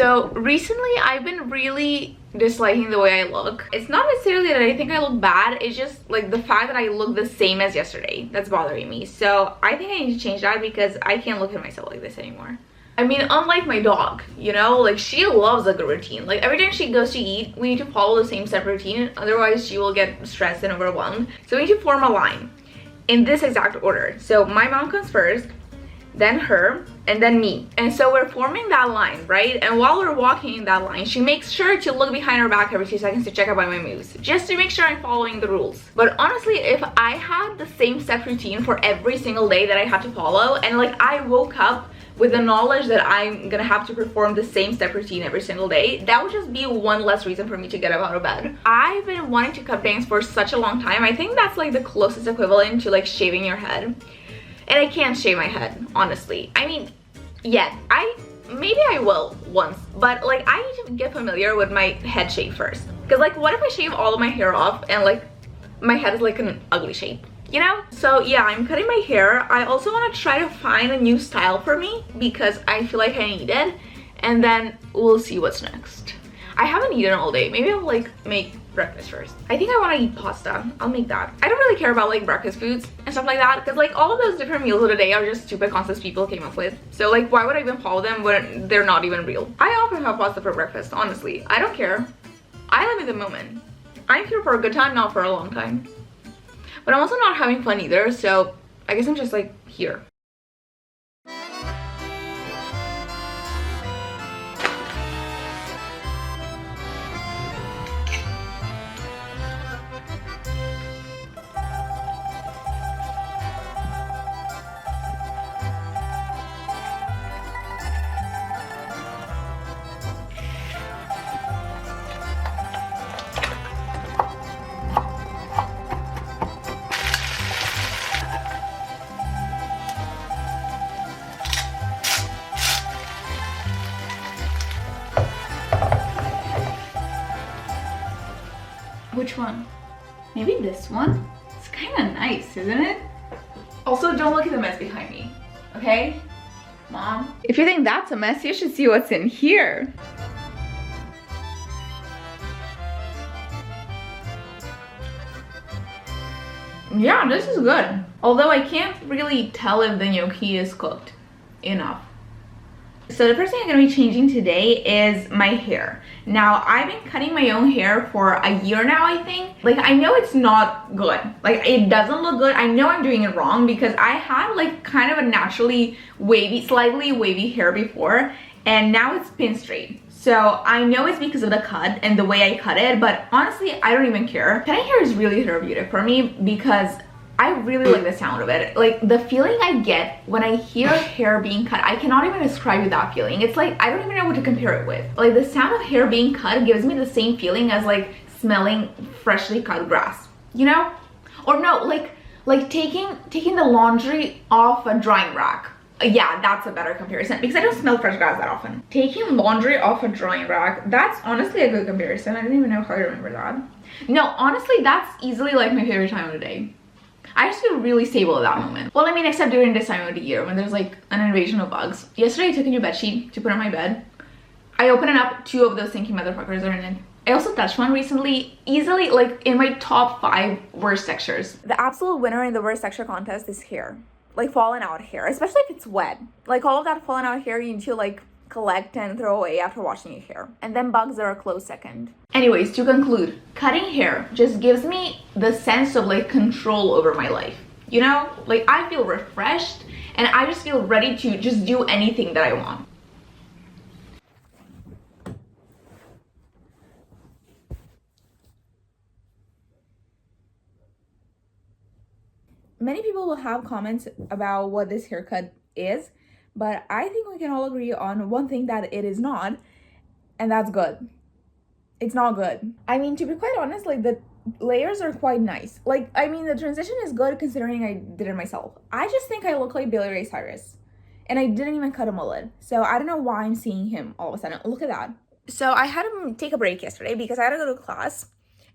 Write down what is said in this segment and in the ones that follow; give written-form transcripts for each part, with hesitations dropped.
So recently I've been really disliking the way I look. It's not necessarily that I think I look bad, it's just like the fact that I look the same as yesterday that's bothering me. So I think I need to change that because I can't look at myself like this anymore. I mean, unlike my dog, you know, like she loves a good routine. Like every time she goes to eat, we need to follow the same step routine, otherwise she will get stressed and overwhelmed. So we need to form a line in this exact order. So my mom comes first, then her, and then me. And so we're forming that line, right? And while we're walking in that line, she makes sure to look behind her back every 2 seconds to check out my moves, just to make sure I'm following the rules. But honestly, if I had the same step routine for every single day that I had to follow, and like I woke up with the knowledge that I'm gonna have to perform the same step routine every single day, that would just be one less reason for me to get up out of bed. I've been wanting to cut bangs for such a long time. I think that's like the closest equivalent to like shaving your head. And I can't shave my head, honestly. I mean, yeah, maybe I will once, but like I need to get familiar with my head shape first. Cause like what if I shave all of my hair off and like my head is like an ugly shape, you know? So yeah, I'm cutting my hair. I also want to try to find a new style for me because I feel like I need it, and then we'll see what's next. I haven't eaten all day. Maybe I'll like make breakfast first. I think I want to eat pasta. I'll make that. I don't really care about like breakfast foods and stuff like that because like all of those different meals of the day are just stupid concepts people came up with. So like why would I even follow them when they're not even real? I often have pasta for breakfast, honestly. I don't care. I live in the moment. I'm here for a good time, not for a long time. But I'm also not having fun either, so I guess I'm just like here. Which one? Maybe this one? It's kind of nice, isn't it? Also, don't look at the mess behind me, okay? Mom? If you think that's a mess, you should see what's in here. Yeah, this is good. Although I can't really tell if the gnocchi is cooked enough. So the first thing I'm going to be changing today is my hair. Now, I've been cutting my own hair for a year now, I think. Like, I know it's not good. Like, it doesn't look good. I know I'm doing it wrong because I had like kind of a naturally wavy, slightly wavy hair before, and now it's pin straight. So I know it's because of the cut and the way I cut it, but honestly, I don't even care. Cutting hair is really therapeutic for me because I really like the sound of it. Like the feeling I get when I hear hair being cut, I cannot even describe you that feeling. It's like, I don't even know what to compare it with. Like the sound of hair being cut gives me the same feeling as like smelling freshly cut grass, you know? Or no, like taking the laundry off a drying rack. Yeah, that's a better comparison because I don't smell fresh grass that often. Taking laundry off a drying rack, that's honestly a good comparison. I didn't even know how to remember that. No, honestly, that's easily like my favorite time of the day. I just feel really stable at that moment. Well, I mean, except during this time of the year when there's like an invasion of bugs. Yesterday I took a new bedsheet to put on my bed. I opened it up, 2 of those stinky motherfuckers are in it. I also touched one recently, easily like in my top 5 worst textures. The absolute winner in the worst texture contest is hair. Like fallen out hair, especially if it's wet. Like all of that fallen out hair you need to like collect and throw away after washing your hair. And then bugs are a close second. Anyways, to conclude, cutting hair just gives me the sense of like control over my life. You know, like I feel refreshed and I just feel ready to just do anything that I want. Many people will have comments about what this haircut is, but I think we can all agree on one thing that it is not, and that's good. It's not good. I mean, to be quite honest, like the layers are quite nice. Like, I mean, the transition is good considering I did it myself. I just think I look like Billy Ray Cyrus, and I didn't even cut a mullet. So I don't know why I'm seeing him all of a sudden. Look at that. So I had to take a break yesterday because I had to go to class,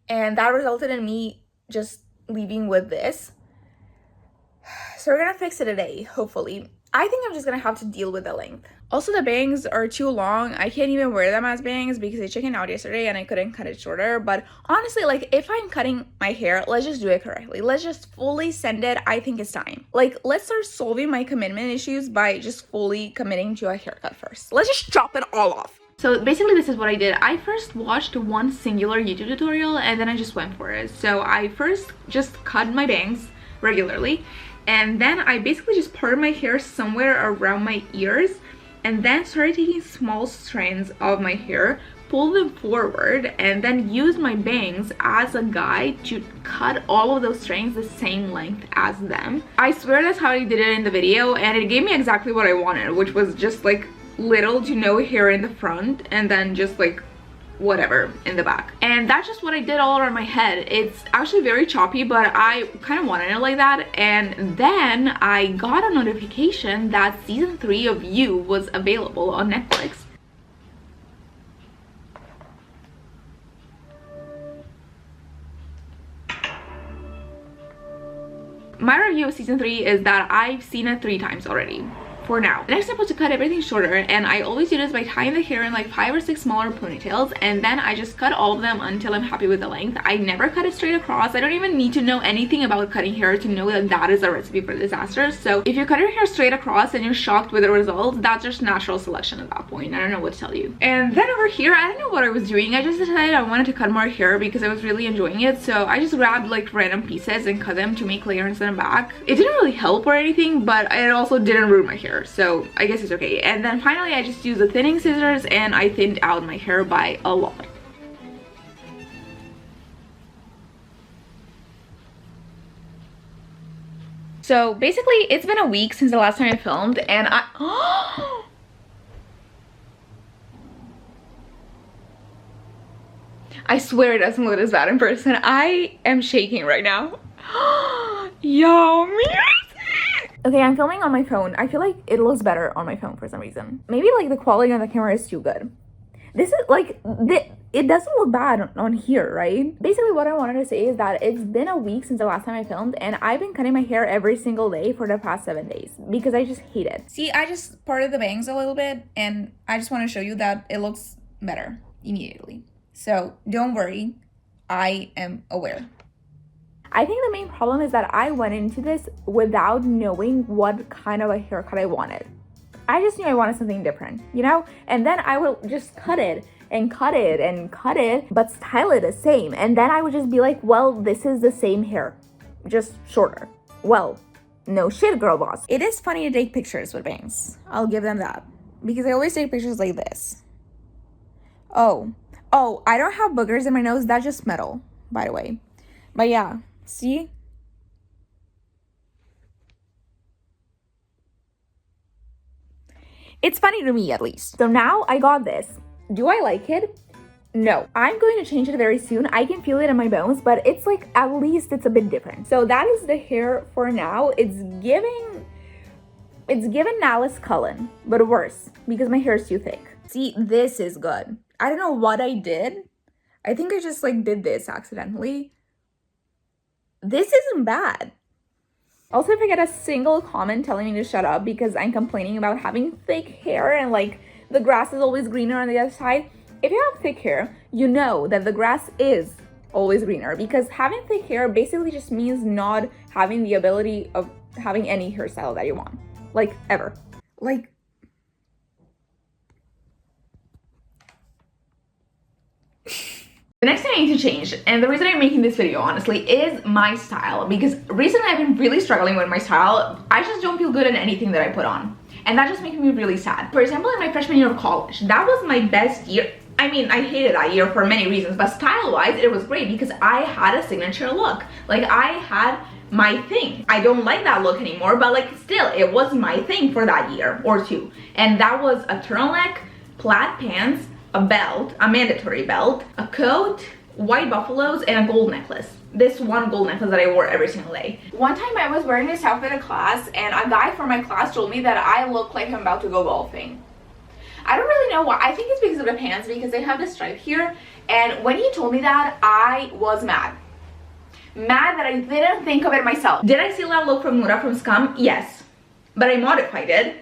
and that resulted in me just leaving with this. So we're gonna fix it today, hopefully. I think I'm just gonna have to deal with the length. Also, the bangs are too long. I can't even wear them as bangs because I chickened out yesterday and I couldn't cut it shorter. But honestly, like, if I'm cutting my hair, let's just do it correctly. Let's just fully send it. I think it's time. Like, let's start solving my commitment issues by just fully committing to a haircut first. Let's just chop it all off. So basically this is what I did. I first watched one singular YouTube tutorial and then I just went for it. So I first just cut my bangs regularly, and then I basically just parted my hair somewhere around my ears, and then started taking small strands of my hair, pulled them forward, and then used my bangs as a guide to cut all of those strands the same length as them. I swear that's how I did it in the video, and it gave me exactly what I wanted, which was just like little to no hair in the front and then just like whatever in the back. And that's just what I did all around my head. It's actually very choppy, but I kind of wanted it like that. And then I got a notification that season 3 of You was available on Netflix. My review of season 3 is that I've seen it 3 times already. For now. The next step was to cut everything shorter, and I always do this by tying the hair in like 5 or 6 smaller ponytails, and then I just cut all of them until I'm happy with the length. I never cut it straight across. I don't even need to know anything about cutting hair to know that that is a recipe for disaster. So if you cut your hair straight across and you're shocked with the results, that's just natural selection at that point. I don't know what to tell you. And then over here, I don't know what I was doing. I just decided I wanted to cut more hair because I was really enjoying it. So I just grabbed like random pieces and cut them to make layers in the back. It didn't really help or anything, but it also didn't ruin my hair. So I guess it's okay. And then finally I just used the thinning scissors and I thinned out my hair by a lot. So basically it's been a week since the last time I filmed, and I swear it doesn't look as bad in person. I am shaking right now. Yummy. Okay, I'm filming on my phone. I feel like it looks better on my phone for some reason. Maybe like the quality on the camera is too good. This is like, it doesn't look bad on here, right? Basically what I wanted to say is that it's been a week since the last time I filmed, and I've been cutting my hair every single day for the past 7 days because I just hate it. See, I just parted the bangs a little bit, and I just want to show you that it looks better immediately. So don't worry, I am aware. I think the main problem is that I went into this without knowing what kind of a haircut I wanted. I just knew I wanted something different, you know? And then I would just cut it and cut it and cut it, but style it the same. And then I would just be like, well, this is the same hair, just shorter. Well, no shit, girl boss. It is funny to take pictures with bangs. I'll give them that. Because I always take pictures like this. Oh, I don't have boogers in my nose. That's just metal, by the way. But yeah. See? It's funny to me, at least. So now I got this. Do I like it? No. I'm going to change it very soon. I can feel it in my bones, but it's like, at least it's a bit different. So that is the hair for now. It's giving Alice Cullen, but worse, because my hair is too thick. See, this is good. I don't know what I did. I think I just like did this accidentally. This isn't bad. Also, if I get a single comment telling me to shut up because I'm complaining about having thick hair and like the grass is always greener on the other side, if you have thick hair, you know that the grass is always greener, because having thick hair basically just means not having the ability of having any hairstyle that you want, like ever. Like, the next thing I need to change, and the reason I'm making this video honestly, is my style, because recently I've been really struggling with my style. I just don't feel good in anything that I put on, and that just makes me really sad. For example, in my freshman year of college, that was my best year. I mean, I hated that year for many reasons, but style-wise, it was great because I had a signature look. Like, I had my thing. I don't like that look anymore, but like still, it was my thing for that year or two. And that was a turtleneck, plaid pants, a belt, a mandatory belt, a coat, white buffaloes, and a gold necklace. This one gold necklace that I wore every single day. One time I was wearing this outfit in class, and a guy from my class told me that I look like I'm about to go golfing. I don't really know why. I think it's because of the pants, because they have this stripe here. And when he told me that, I was mad. Mad that I didn't think of it myself. Did I steal that look from Nura from Scum? Yes. but I modified it.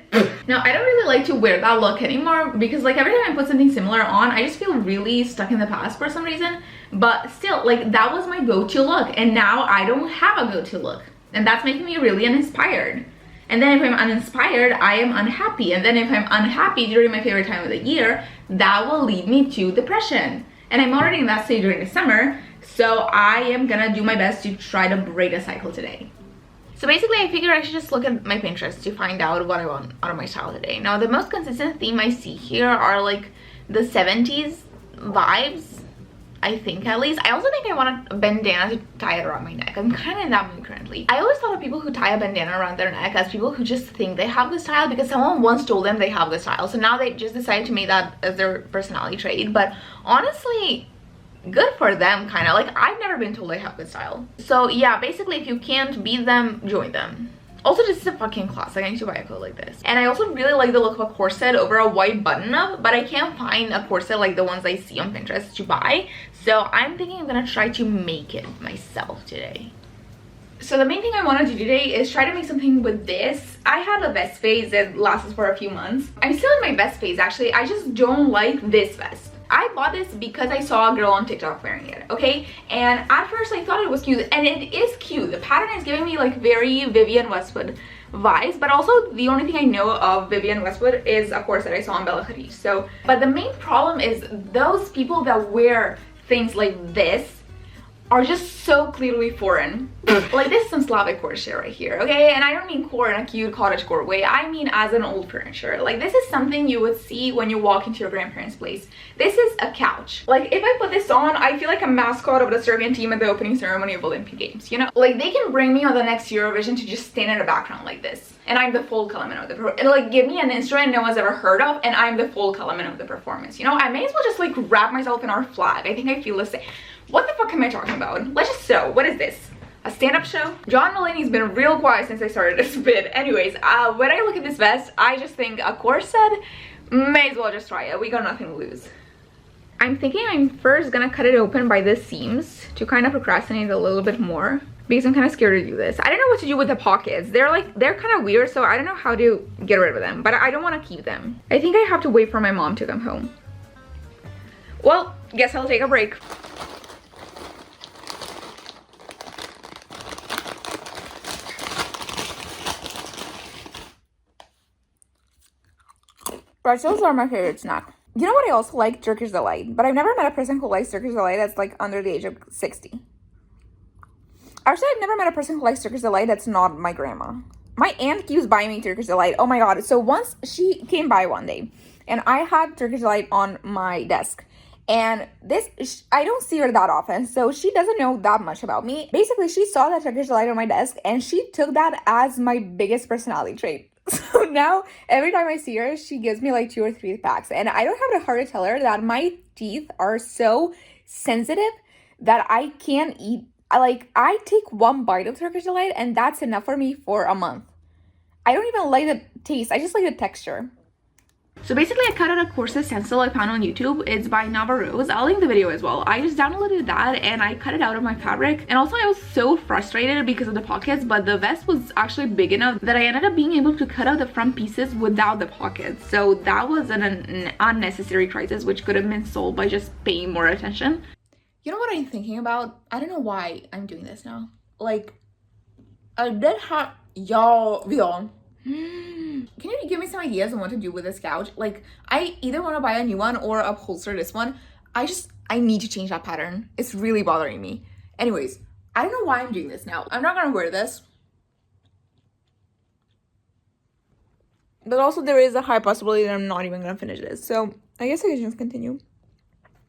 Now, I don't really like to wear that look anymore because like every time I put something similar on, I just feel really stuck in the past for some reason. But still, like that was my go-to look, and now I don't have a go-to look, and that's making me really uninspired. And then if I'm uninspired, I am unhappy, and then if I'm unhappy during my favorite time of the year, that will lead me to depression. And I'm already in that stage during the summer, so I am gonna do my best to try to break the cycle today. So basically, I figured I should just look at my Pinterest to find out what I want out of my style today. Now, the most consistent theme I see here are like the 70s vibes, I think at least. I also think I want a bandana to tie it around my neck. I'm kind of in that mood currently. I always thought of people who tie a bandana around their neck as people who just think they have good style because someone once told them they have good style. So now they just decided to make that as their personality trait. But honestly, good for them, kind of. Like, I've never been told I have good style. So yeah, basically, if you can't beat them, join them. Also, this is a fucking classic. I need to buy a coat like this. And I also really like the look of a corset over a white button-up, but I can't find a corset like the ones I see on Pinterest to buy. So I'm thinking I'm gonna try to make it myself today. So the main thing I want to do today is try to make something with this. I had a vest phase that lasted for a few months. I'm still in my vest phase, actually. I just don't like this vest. I bought this because I saw a girl on TikTok wearing it, okay? And at first I thought it was cute, and it is cute. The pattern is giving me like very Vivienne Westwood vibes, but also the only thing I know of Vivienne Westwood is a corset I saw on Begecki. So, but the main problem is those people that wear things like this are just so clearly foreign. Like, this is some Slavic corset right here, okay? And I don't mean core in a cute cottagecore way. I mean as an old furniture. Like, this is something you would see when you walk into your grandparents' place. This is a couch. Like, if I put this on, I feel like a mascot of the Serbian team at the opening ceremony of Olympic Games, you know? Like, they can bring me on the next Eurovision to just stand in the background like this. And I'm the folk element of the like, give me an instrument no one's ever heard of, and I'm the folk element of the performance, you know? I may as well just, like, wrap myself in our flag. I think I feel the same. What the fuck am I talking about? Let's just sew. What is this? A stand-up show? John Mulaney's been real quiet since I started this bit. Anyways, when I look at this vest, I just think a corset, may as well just try it. We got nothing to lose. I'm thinking I'm first gonna cut it open by the seams to kind of procrastinate a little bit more, because I'm kind of scared to do this. I don't know what to do with the pockets. They're kind of weird, so I don't know how to get rid of them, but I don't want to keep them. I think I have to wait for my mom to come home. Well, guess I'll take a break. Pretzels are my favorite snack. You know what I also like? Turkish Delight. But I've never met a person who likes Turkish Delight that's like under the age of 60. Actually, I've never met a person who likes Turkish Delight that's not my grandma. My aunt keeps buying me Turkish Delight. Oh my god. So once she came by one day and I had Turkish Delight on my desk. And this, I don't see her that often, so she doesn't know that much about me. Basically, she saw that Turkish Delight on my desk and she took that as my biggest personality trait. So now, every time I see her, she gives me like 2 or 3 packs. And I don't have the heart to tell her that my teeth are so sensitive that I can't eat. I take 1 bite of Turkish Delight and that's enough for me for a month. I don't even like the taste. I just like the texture. So basically, I cut out a corset stencil I found on YouTube. It's by Navarose. I'll link the video as well. I just downloaded that and I cut it out of my fabric. And also, I was so frustrated because of the pockets, but the vest was actually big enough that I ended up being able to cut out the front pieces without the pockets. So that was an unnecessary crisis, which could have been solved by just paying more attention. You know what I'm thinking about? I don't know why I'm doing this now. Like, I did have y'all. Can you give me some ideas on what to do with this couch? Like, I either want to buy a new one or upholster this one. I need to change that pattern. It's really bothering me. Anyways, I don't know why I'm doing this now. I'm not gonna wear this. But also there is a high possibility that I'm not even gonna finish this. So I guess I can just continue.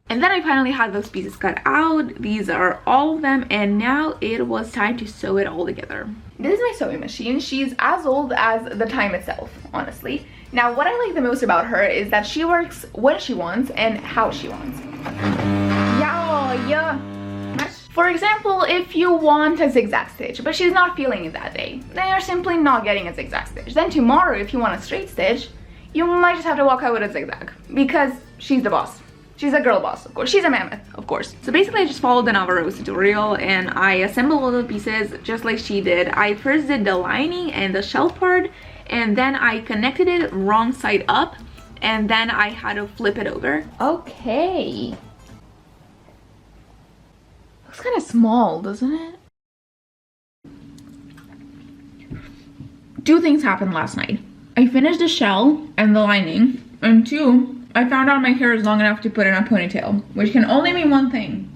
And then I finally had those pieces cut out. These are all of them, and now it was time to sew it all together. This is my sewing machine. She's as old as the time itself, honestly. Now, what I like the most about her is that she works when she wants and how she wants. Yeah. For example, if you want a zigzag stitch, but she's not feeling it that day, then you're simply not getting a zigzag stitch. Then tomorrow, if you want a straight stitch, you might just have to walk out with a zigzag, because she's the boss. She's a girl boss, of course. She's a mammoth, of course. So basically, I just followed the Navarose tutorial and I assembled all the pieces just like she did. I first did the lining and the shelf part, and then I connected it wrong side up, and then I had to flip it over. Okay. Looks kind of small, doesn't it? Two things happened last night. I finished the shell and the lining, and two, I found out my hair is long enough to put in a ponytail, which can only mean one thing.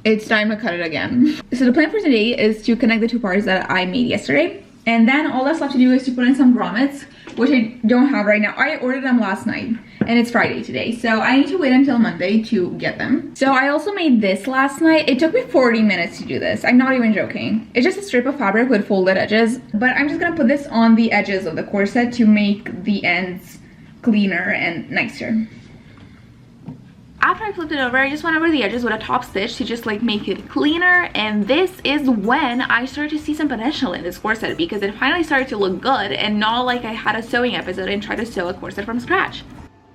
It's time to cut it again. So the plan for today is to connect the two parts that I made yesterday, and then all that's left to do is to put in some grommets, which I don't have right now. I ordered them last night, and it's Friday today, so I need to wait until Monday to get them. So I also made this last night. It took me 40 minutes to do this. I'm not even joking. It's just a strip of fabric with folded edges, but I'm just gonna put this on the edges of the corset to make the ends cleaner and nicer. After I flipped it over, I just went over the edges with a top stitch to just like make it cleaner, and this is when I started to see some potential in this corset because it finally started to look good and not like I had a sewing episode and tried to sew a corset from scratch.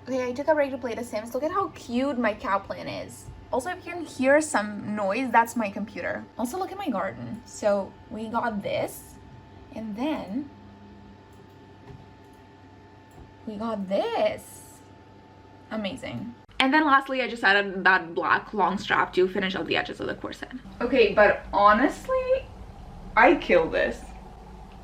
Okay, I took a break to play The Sims. Look at how cute my cow plant is. Also, if you can hear some noise, that's my computer. Also, look at my garden. So we got this, and then we got this. Amazing. And then lastly, I just added that black long strap to finish out the edges of the corset. Okay, but honestly, I killed this.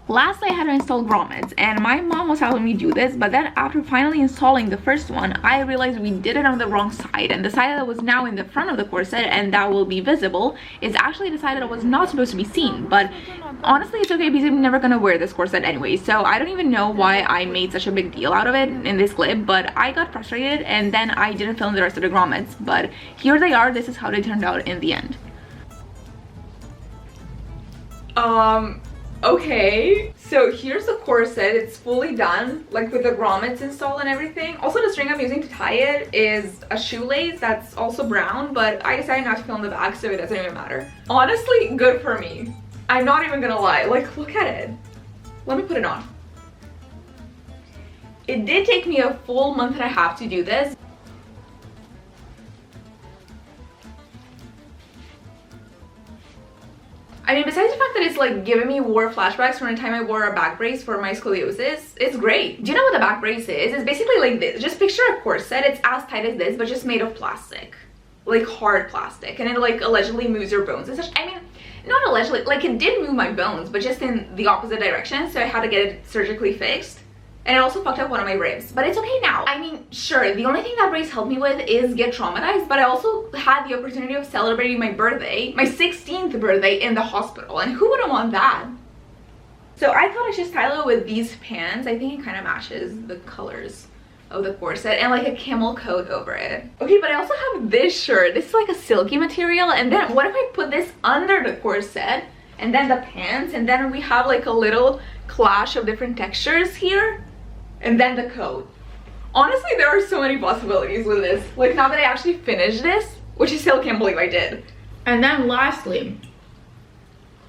Lastly, I had to install grommets, and my mom was helping me do this, but then after finally installing the first one, I realized we did it on the wrong side, and the side that was now in the front of the corset and that will be visible is actually the side that was not supposed to be seen. But honestly, it's okay because I'm never gonna wear this corset anyway, so I don't even know why I made such a big deal out of it in this clip, but I got frustrated and then I didn't film the rest of the grommets, but here they are. This is how they turned out in the end. Okay, so here's the corset. It's fully done, like with the grommets installed and everything. Also, the string I'm using to tie it is a shoelace that's also brown, but I decided not to film the back, so it doesn't even matter. Honestly, good for me. I'm not even gonna lie. Like, look at it. Let me put it on. It did take me a full month and a half to do this. I mean, besides the fact that it's like giving me war flashbacks from the time I wore a back brace for my scoliosis, it's great. Do you know what the back brace is? It's basically like this. Just picture a corset. It's as tight as this, but just made of plastic. Like hard plastic. And it like allegedly moves your bones and such. I mean, not allegedly, like it did move my bones, but just in the opposite direction. So I had to get it surgically fixed. And it also fucked up one of my ribs, but it's okay now. I mean, sure, the only thing that brace helped me with is get traumatized, but I also had the opportunity of celebrating my birthday, my 16th birthday in the hospital, and who wouldn't want that? So I thought I should style it with these pants. I think it kind of matches the colors of the corset, and like a camel coat over it. Okay, but I also have this shirt. This is like a silky material, and then what if I put this under the corset, and then the pants, and then we have like a little clash of different textures here? And then the coat. Honestly, there are so many possibilities with this. Like, now that I actually finished this, which I still can't believe I did. And then lastly,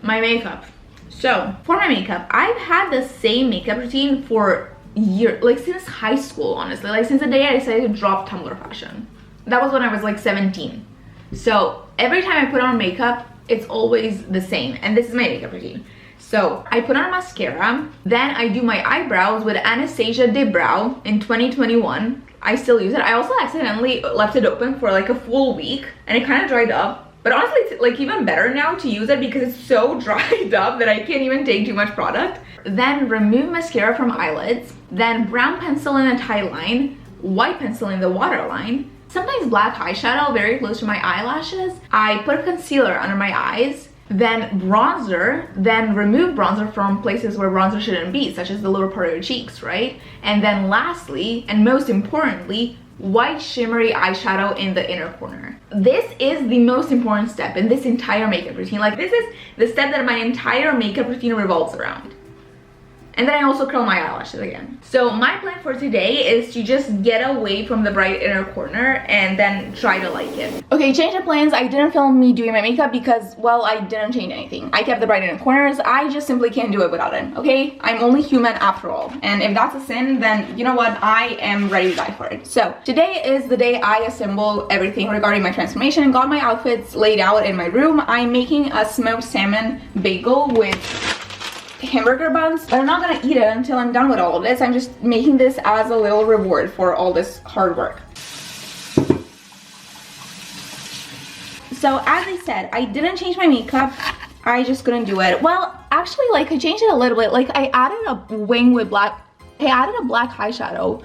my makeup. So for my makeup, I've had the same makeup routine for years, like since high school, honestly. Like since the day I decided to drop Tumblr fashion. That was when I was like 17. So every time I put on makeup, it's always the same. And this is my makeup routine. So I put on mascara, then I do my eyebrows with Anastasia Dip Brow in 2021. I still use it. I also accidentally left it open for like a full week and it kind of dried up. But honestly, it's like even better now to use it because it's so dried up that I can't even take too much product. Then remove mascara from eyelids, then brown pencil in the tie line, white pencil in the waterline, sometimes black eyeshadow very close to my eyelashes. I put a concealer under my eyes, then bronzer, then remove bronzer from places where bronzer shouldn't be, such as the lower part of your cheeks, right? And then lastly, and most importantly, white shimmery eyeshadow in the inner corner. This is the most important step in this entire makeup routine. Like, this is the step that my entire makeup routine revolves around. And then I also curl my eyelashes again. So my plan for today is to just get away from the bright inner corner and then try to like it. Okay, change of plans. I didn't film me doing my makeup because, well, I didn't change anything. I kept the bright inner corners. I just simply can't do it without it, okay? I'm only human after all. And if that's a sin, then you know what? I am ready to die for it. So today is the day I assemble everything regarding my transformation. Got my outfits laid out in my room. I'm making a smoked salmon bagel with hamburger buns, but I'm not gonna eat it until I'm done with all of this. I'm just making this as a little reward for all this hard work. So as I said, I didn't change my makeup. I just couldn't do it. Well, actually, like I changed it a little bit. Like I added a wing with black, I added a black eyeshadow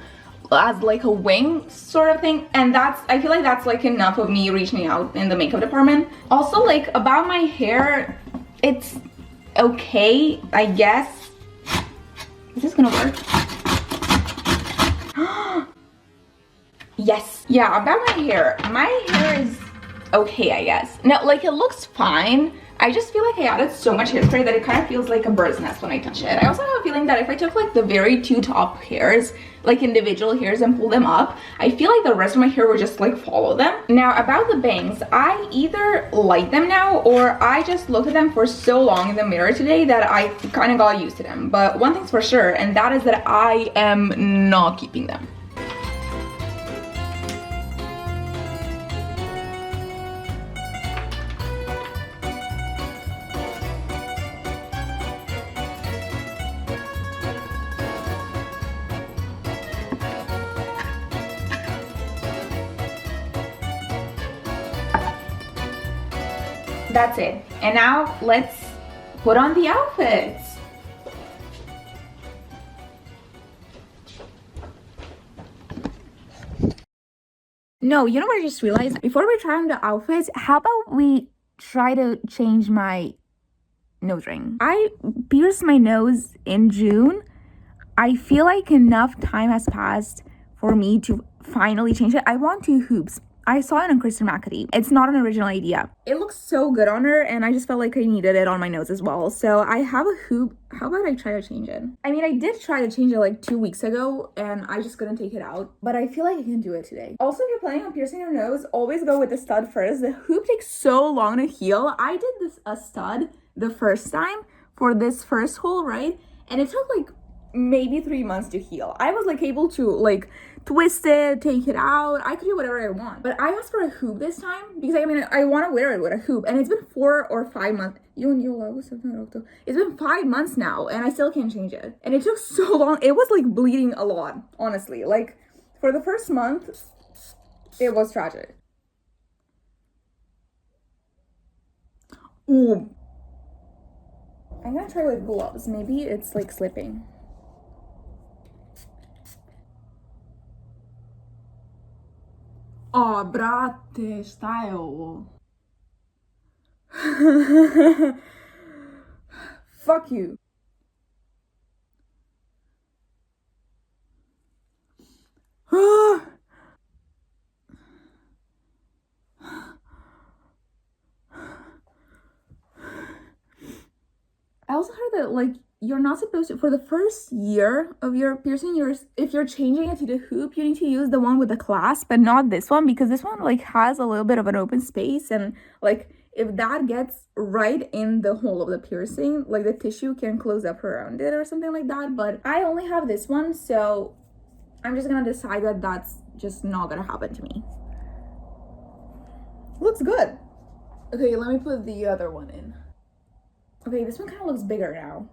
as like a wing sort of thing, and I feel like that's like enough of me reaching out in the makeup department. Also, like about my hair, it's okay, I guess. Is this gonna work? Yes. Yeah, about my hair is okay, I guess. No, like it looks fine. I just feel like I added so much hairspray that it kind of feels like a bird's nest when I touch it. I also have a feeling that if I took like the very two top hairs, like individual hairs, and pull them up, I feel like the rest of my hair would just like follow them. Now about the bangs, I either like them now or I just looked at them for so long in the mirror today that I kind of got used to them. But one thing's for sure, and that is that I am not keeping them. That's it. And now let's put on the outfits. No, you know what I just realized? Before we try on the outfits, how about we try to change my nose ring? I pierced my nose in June. I feel like enough time has passed for me to finally change it. I want 2 hoops. I saw it on Kristen McAtee. It's not an original idea. It looks so good on her, and I just felt like I needed it on my nose as well. So I have a hoop. How about I try to change it? I mean, I did try to change it like 2 weeks ago, and I just couldn't take it out. But I feel like I can do it today. Also, if you're planning on piercing your nose, always go with the stud first. The hoop takes so long to heal. I did a stud the first time for this first hole, right? And it took like maybe 3 months to heal. I was like able to like twist it, take it out. I could do whatever I want. But I asked for a hoop this time because I mean I want to wear it with a hoop, and it's been 4 or 5 months. It's been 5 months now, and I still can't change it. And it took so long. It was like bleeding a lot, honestly. Like for the first month, it was tragic. Ooh. I'm gonna try with gloves. Maybe it's like slipping. O, brate, šta je ovo? Fuck you. I also heard that like you're not supposed to, for the first year of your piercing, if you're changing it to the hoop, you need to use the one with the clasp, but not this one, because this one like has a little bit of an open space, and like if that gets right in the hole of the piercing, like the tissue can close up around it or something like that. But I only have this one, so I'm just gonna decide that that's just not gonna happen to me. Looks good. Okay, let me put the other one in. Okay, this one kind of looks bigger now.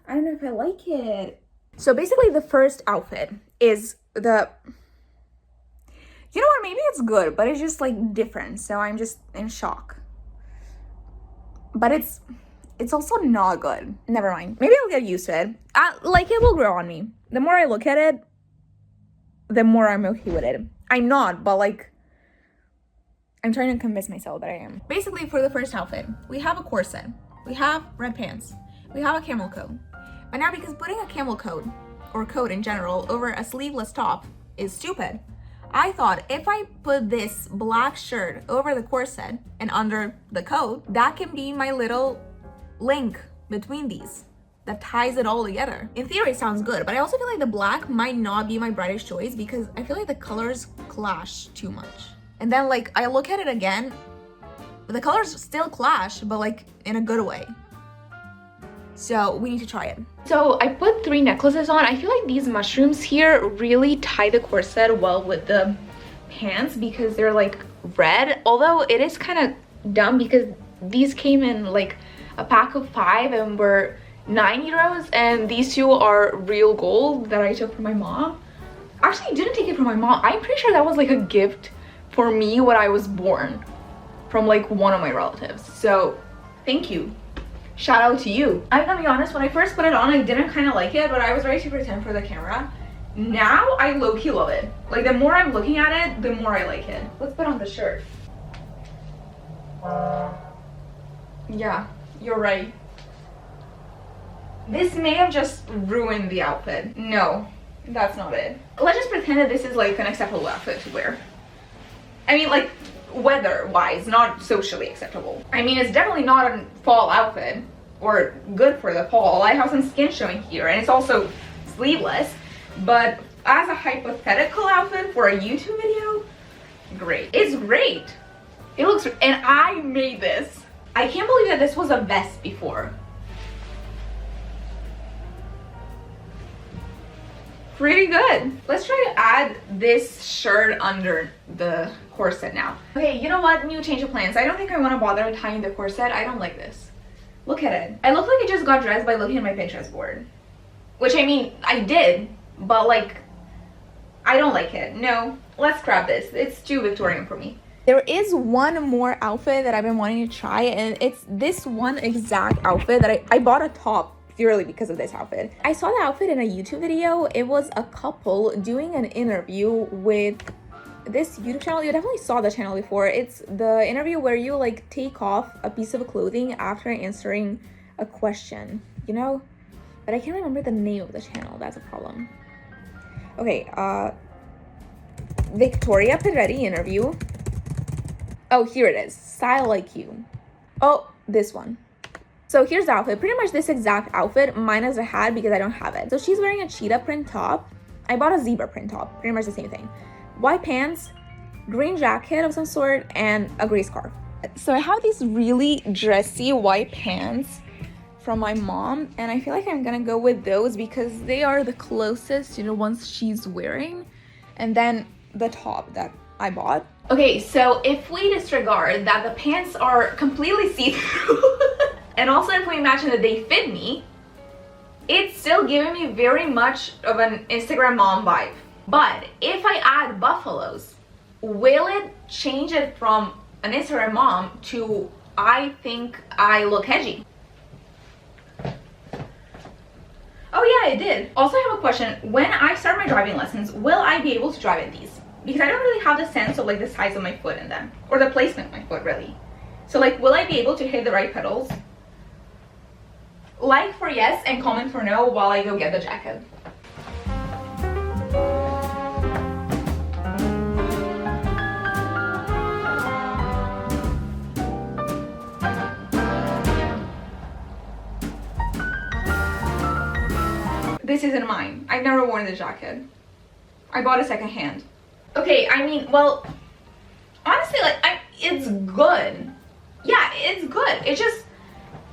I don't know if I like it. So basically the first outfit is the, you know what, maybe it's good, but it's just like different. So I'm just in shock. But it's also not good. Never mind. Maybe I'll get used to it. Like it will grow on me. The more I look at it, the more I'm okay with it. I'm not, but like, I'm trying to convince myself that I am. Basically for the first outfit, we have a corset. We have red pants. We have a camel coat. But now because putting a camel coat, or coat in general, over a sleeveless top is stupid, I thought if I put this black shirt over the corset and under the coat, that can be my little link between these that ties it all together. In theory, it sounds good, but I also feel like the black might not be my brightest choice because I feel like the colors clash too much. And then like I look at it again, the colors still clash, but like in a good way. So we need to try it. So I put 3 necklaces on. I feel like these mushrooms here really tie the corset well with the pants because they're like red. Although it is kind of dumb because these came in like a pack of 5 and were €9, and these two are real gold that I took from my mom. Actually, I didn't take it from my mom. I'm pretty sure that was like a gift for me when I was born from like one of my relatives. So thank you. Shout out to you. I'm gonna be honest, when I first put it on, I didn't kind of like it, but I was ready to pretend for the camera. Now I low-key love it. Like, the more I'm looking at it, the more I like it. Let's put on the shirt. Yeah, you're right. This may have just ruined the outfit. No, that's not it. Let's just pretend that this is like an acceptable outfit to wear. I mean, like, weather-wise, not socially acceptable. I mean, it's definitely not a fall outfit or good for the fall. I have some skin showing here, and it's also sleeveless. But as a hypothetical outfit for a YouTube video, great. It's great. It looks, and I made this. I can't believe that this was a vest before. Pretty good. Let's try to add this shirt under the corset now. Okay, you know what? New change of plans. I don't think I want to bother tying the corset. I don't like this. Look at it. I look like I just got dressed by looking at my Pinterest board. Which, I mean, I did, but like, I don't like it. No, let's scrap this. It's too Victorian for me. There is one more outfit that I've been wanting to try, and it's this one exact outfit that I bought a top purely because of this outfit. I saw the outfit in a YouTube video. It was a couple doing an interview with this YouTube channel. You definitely saw the channel before. It's the interview where you like take off a piece of clothing after answering a question, you know? But I can't remember the name of the channel. That's a problem. Okay, Victoria Pedretti interview. Oh, here it is. Style Like You. Oh, this one. So here's the outfit. Pretty much this exact outfit, minus a hat because I don't have it. So she's wearing a cheetah print top. I bought a zebra print top. Pretty much the same thing. White pants, green jacket of some sort, and a gray scarf. So I have these really dressy white pants from my mom, and I feel like I'm gonna go with those because they are the closest to the ones she's wearing. And then the top that I bought. Okay, so if we disregard that the pants are completely see-through, and also if we imagine that they fit me, it's still giving me very much of an Instagram mom vibe. But if I add buffaloes, will it change it from an Instagram mom to I think I look edgy? Oh yeah, it did. Also, I have a question. When I start my driving lessons, will I be able to drive in these? Because I don't really have the sense of like the size of my foot in them, or the placement of my foot really. So like, will I be able to hit the right pedals? Like for yes and comment for no while I go get the jacket. This isn't mine. I've never worn the jacket. I bought it secondhand. Okay, I mean, well, honestly, like, it's good. Yeah, it's good. It just,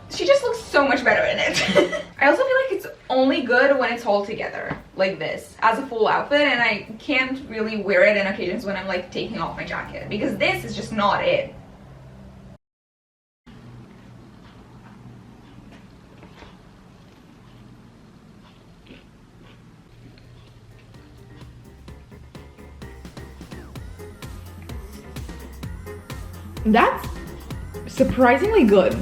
she just looks so much better in it. I also feel like it's only good when it's all together, like this, as a full outfit, and I can't really wear it in occasions when I'm like taking off my jacket, because this is just not it. That's surprisingly good.